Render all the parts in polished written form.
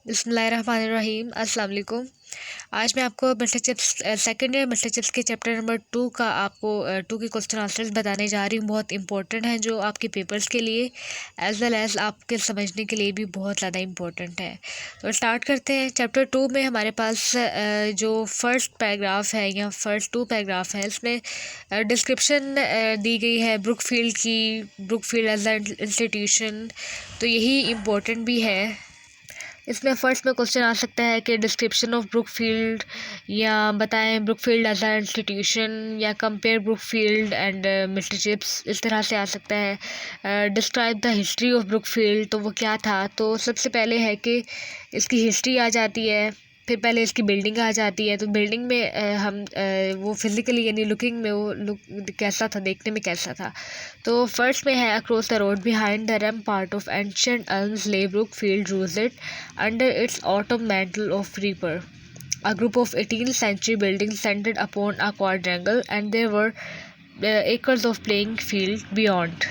बिस्मिल्लाहिर्रहमानिर्रहीम। अस्सलाम वालेकुम। आज मैं आपको mister chips second year mister chips के चैप्टर नंबर 2 का आपको 2 के क्वेश्चन आंसर्स बताने जा रही हूँ। बहुत इंपॉर्टेंट है जो आपके पेपर्स के लिए एज वेल एज़ आपके समझने के लिए भी बहुत ज़्यादा इंपॉर्टेंट है। तो स्टार्ट करते हैं। चैप्टर 2 में हमारे पास जो फर्स्ट पैराग्राफ है या फर्स्ट 2 पैराग्राफ है इसमें डिस्क्रिप्शन दी गई है ब्रुकफील्ड की, ब्रुकफील्ड एज एन इंस्टीट्यूशन। तो यही इम्पोर्टेंट भी है। इसमें फर्स्ट में क्वेश्चन आ सकता है कि डिस्क्रिप्शन ऑफ ब्रुकफील्ड, या बताएं ब्रुकफील्ड एज अ इंस्टीट्यूशन, या compare Brookfield and mister chips, इस तरह से आ सकता है। Describe the history of Brookfield, तो वो क्या था। तो सबसे पहले है कि इसकी हिस्ट्री आ जाती है, फिर पहले इसकी बिल्डिंग आ जाती है। तो बिल्डिंग में हम वो फिज़िकली यानी लुकिंग में वो लुक कैसा था, देखने में कैसा था। तो फर्स्ट में है across the road behind the rampart of ancient elms lay Brookfield russet under its autumn mantle of creeper, a group of 18th century buildings centered upon a quadrangle, and there were acres of playing field beyond.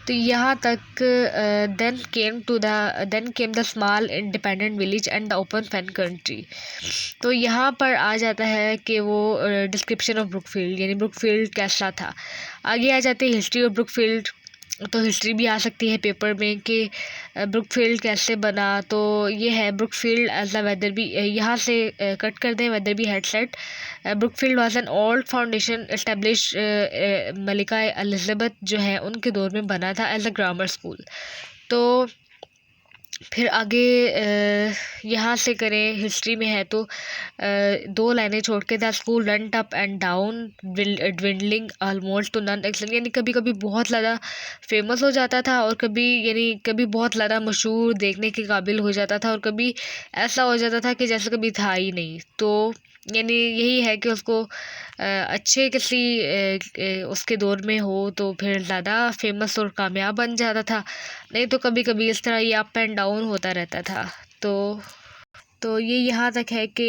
तो यहाँ तक then came the small independent village and the open fan country. तो यहाँ पर आ जाता है कि वो डिस्क्रिप्शन ऑफ ब्रुकफील्ड यानी ब्रुकफील्ड कैसा था। आगे आ जाते हैं हिस्ट्री ऑफ ब्रुकफील्ड। तो हिस्ट्री भी आ सकती है पेपर में कि ब्रुकफील्ड कैसे बना। तो ये है Brookfield as a weather be, यहाँ से कट कर दें weather be headset. Brookfield was an old foundation establish मलिका एलिज़ाबेथ जो है उनके दौर में बना था एज अ ग्रामर स्कूल। तो फिर आगे यहाँ से करें हिस्ट्री में है तो 2 लाइनें छोड़ के the school went up and down dwindling almost two non excellent, यानी कभी कभी बहुत ज़्यादा फेमस हो जाता था और कभी यानी कभी बहुत ज़्यादा मशहूर देखने के काबिल हो जाता था और कभी ऐसा हो जाता था कि जैसे कभी था ही नहीं। तो यानी यही है कि उसको अच्छे किसी उसके दौर में हो तो फिर ज़्यादा फेमस और कामयाब बन जाता था, नहीं तो कभी कभी इस तरह ये अप एंड डाउन होता रहता था। तो ये यहाँ तक है कि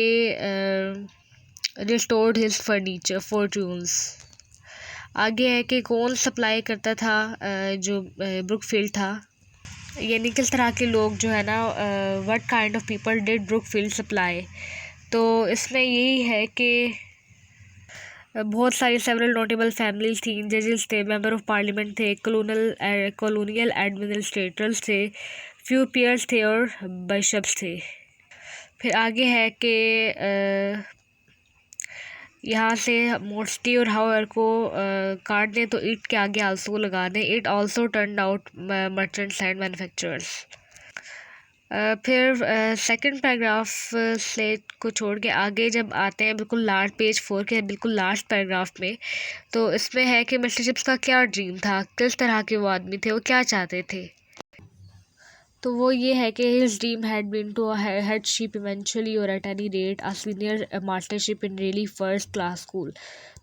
रिस्टोर्ड हिज फर्नीचर फॉर्च्यून्स। आगे है कि कौन सप्लाई करता था जो ब्रुकफील्ड था, यानी किस तरह के लोग जो है ना, what kind of people did Brookfield supply. तो इसमें यही है कि बहुत सारी सेवरल नोटेबल फैमिलीज थी, जजेस थे, मेंबर ऑफ पार्लियामेंट थे, कॉलोनियल एडमिनिस्ट्रेटर्स थे, फ्यू पियर्स थे और बिशप्स थे। फिर आगे है कि यहाँ से मोस्टी और हाउर को काट दें तो इट के आगे आल्सो लगा दें। It also turn out merchants and manufacturers. फिर सेकंड पैराग्राफ से को छोड़ के आगे जब आते हैं बिल्कुल लास्ट पेज 4 के बिल्कुल लास्ट पैराग्राफ में, तो इसमें है कि मिस्टर चिप्स का क्या ड्रीम था, किस तरह के वो आदमी थे, वो क्या चाहते थे। तो वो ये है कि his dream had been to headship eventually और at any rate a senior mastership in really first class school.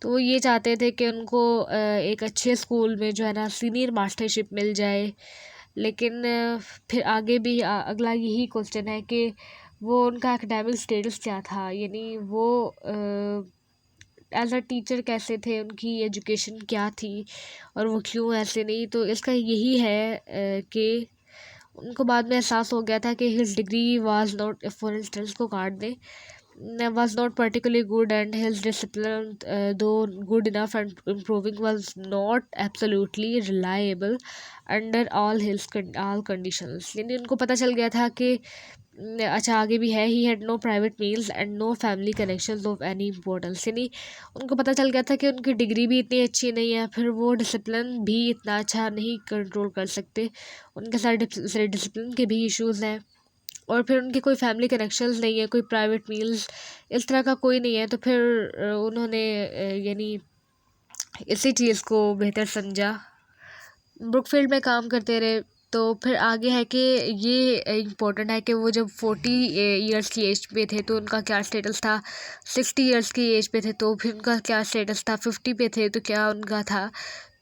तो वो ये चाहते थे कि उनको एक अच्छे स्कूल में जो है ना सीनियर मास्टरशिप मिल जाए। लेकिन फिर आगे भी अगला यही क्वेश्चन है कि वो उनका एकेडमिक स्टेटस क्या था, यानी वो एज अ टीचर कैसे थे, उनकी एजुकेशन क्या थी और वो क्यों ऐसे नहीं। तो इसका यही है कि उनको बाद में एहसास हो गया था कि his degree was not, for instance को काट दें, was not particularly good and his discipline though good enough and improving was not absolutely reliable under all conditions. यानी उनको पता चल गया था कि अच्छा आगे भी है, he had no private meals and no family connections of any importance. यानी उनको पता चल गया था कि उनकी डिग्री भी इतनी अच्छी नहीं है, फिर वो डिसिप्लिन भी इतना अच्छा नहीं कंट्रोल कर सकते, उनके सारे डिसिप्लिन के भी इश्यूज़ हैं, और फिर उनके कोई फैमिली कनेक्शंस नहीं है, कोई प्राइवेट मील्स इस तरह का कोई नहीं है। तो फिर उन्होंने यानी इसी चीज़ को बेहतर समझा, ब्रुकफील्ड में काम करते रहे। तो फिर आगे है कि ये इम्पोर्टेंट है कि वो जब 40 ईयर्स की एज पे थे तो उनका क्या स्टेटस था, 60 ईयर्स की एज पे थे तो फिर उनका क्या स्टेटस था, 50 पे थे तो क्या उनका था।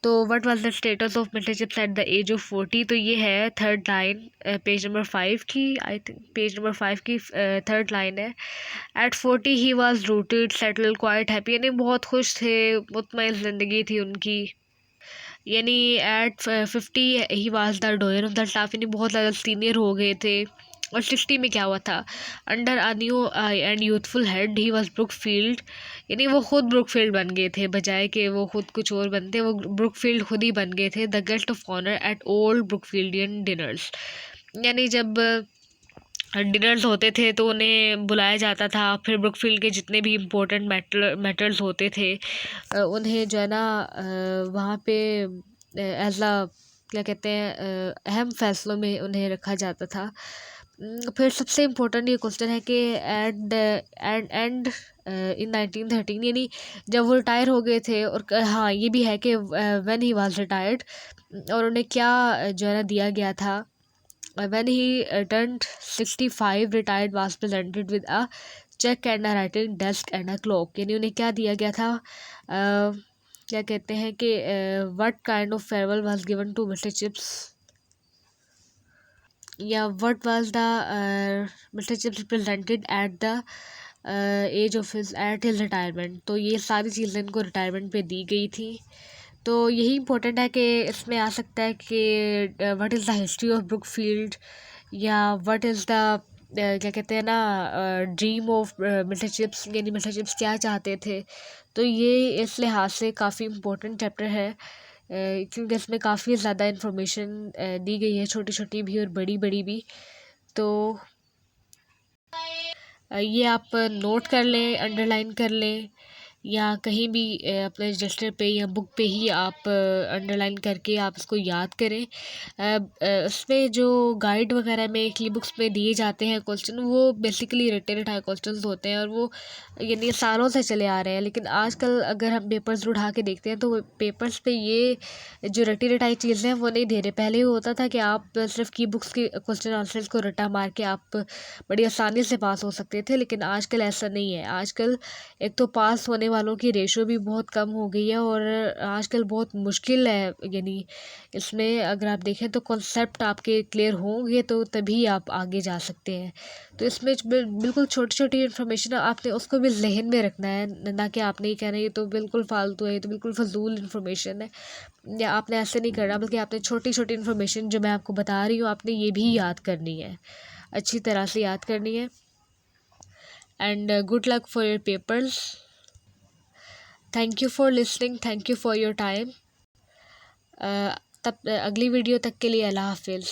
तो what was the status of mister Chips at the age of 40। तो ये है थर्ड लाइन पेज नंबर 5 की, आई थिंक पेज नंबर 5 की थर्ड लाइन है। At 40 he was rooted settled quite happy, यानी बहुत खुश थे, मुतमईन ज़िंदगी थी उनकी। यानी at 50 he was the doyen of the staff, यानी बहुत ज़्यादा सीनियर हो गए थे, और 60 में क्या हुआ था, under a new and youthful head he was Brookfield, यानी वो खुद ब्रुकफील्ड बन गए थे, बजाय कि वो खुद कुछ और बनते, वो ब्रुकफील्ड खुद ही बन गए थे, the guest of honour at old Brookfieldian dinners. यानी जब डिनर्स होते थे तो उन्हें बुलाया जाता था, फिर ब्रुकफील्ड के जितने भी इम्पोर्टेंट मैटर्स होते थे उन्हें जो है ना वहाँ पे एज अ क्या कहते हैं अहम फैसलों में उन्हें रखा जाता था। फिर सबसे इम्पोर्टेंट ये क्वेश्चन है कि एट एंड इन 1913, यानी जब वो रिटायर हो गए थे, और हाँ ये भी है कि व्हेन ही वाज रिटायर्ड, और उन्हें क्या जो है ना दिया गया था। When he turned 65, retired was presented with a check and a writing desk and a clock, यानी उन्हें क्या दिया गया था, क्या कहते हैं कि what kind of farewell was given to Mr. Chips, या what was the Mr. Chips presented at the age of his at his retirement. तो ये सारी चीज़ें इनको रिटायरमेंट पे दी गई थी। तो यही इम्पोर्टेंट है कि इसमें आ सकता है कि what is the history of Brookfield, या व्हाट इज़ द क्या कहते हैं ना ड्रीम ऑफ मिस्टर चिप्स, यानी मिस्टर चिप्स क्या चाहते थे। तो ये इस लिहाज से काफ़ी इम्पोर्टेंट चैप्टर है, क्योंकि इसमें काफ़ी ज़्यादा इन्फॉर्मेशन दी गई है, छोटी छोटी भी और बड़ी बड़ी भी। तो ये आप नोट कर लें, अंडरलाइन कर लें, या कहीं भी अपने रजिस्टर पे या बुक पे ही आप अंडरलाइन करके आप इसको याद करें। उसमें जो गाइड वगैरह में की बुक्स में दिए जाते हैं क्वेश्चन, वो बेसिकली रिटन क्वेश्चंस होते हैं, और वो यानी सालों से चले आ रहे हैं। लेकिन आजकल अगर हम पेपर्स उठा के देखते हैं तो पेपर्स पे ये जो रटी रटाई चीज़ें हैं वो नहीं दे रहे। पहले होता था कि आप सिर्फ की बुक्स के क्वेश्चन आंसर्स को रटा मार के आप बड़ी आसानी से पास हो सकते थे, लेकिन आजकल ऐसा नहीं है। आजकल एक तो पास होने वालों की रेशो भी बहुत कम हो गई है, और आजकल बहुत मुश्किल है, यानी इसमें अगर आप देखें तो कॉन्सेप्ट आपके क्लियर होंगे तो तभी आप आगे जा सकते हैं। तो इसमें बिल्कुल छोटी छोटी इन्फॉर्मेशन आपने उसको भी जहन में रखना है, ना कि आपने ये कहना है ये तो बिल्कुल फालतू है, ये तो बिल्कुल फजूल इन्फॉर्मेशन है, या आपने ऐसे नहीं करना, बल्कि आपने छोटी छोटी इन्फॉर्मेशन जो मैं आपको बता रही हूँ आपने ये भी याद करनी है, अच्छी तरह से याद करनी है। And good luck for your papers. Thank you for listening, thank you for your time. तब अगली वीडियो तक के लिए अल्लाह हाफिज़।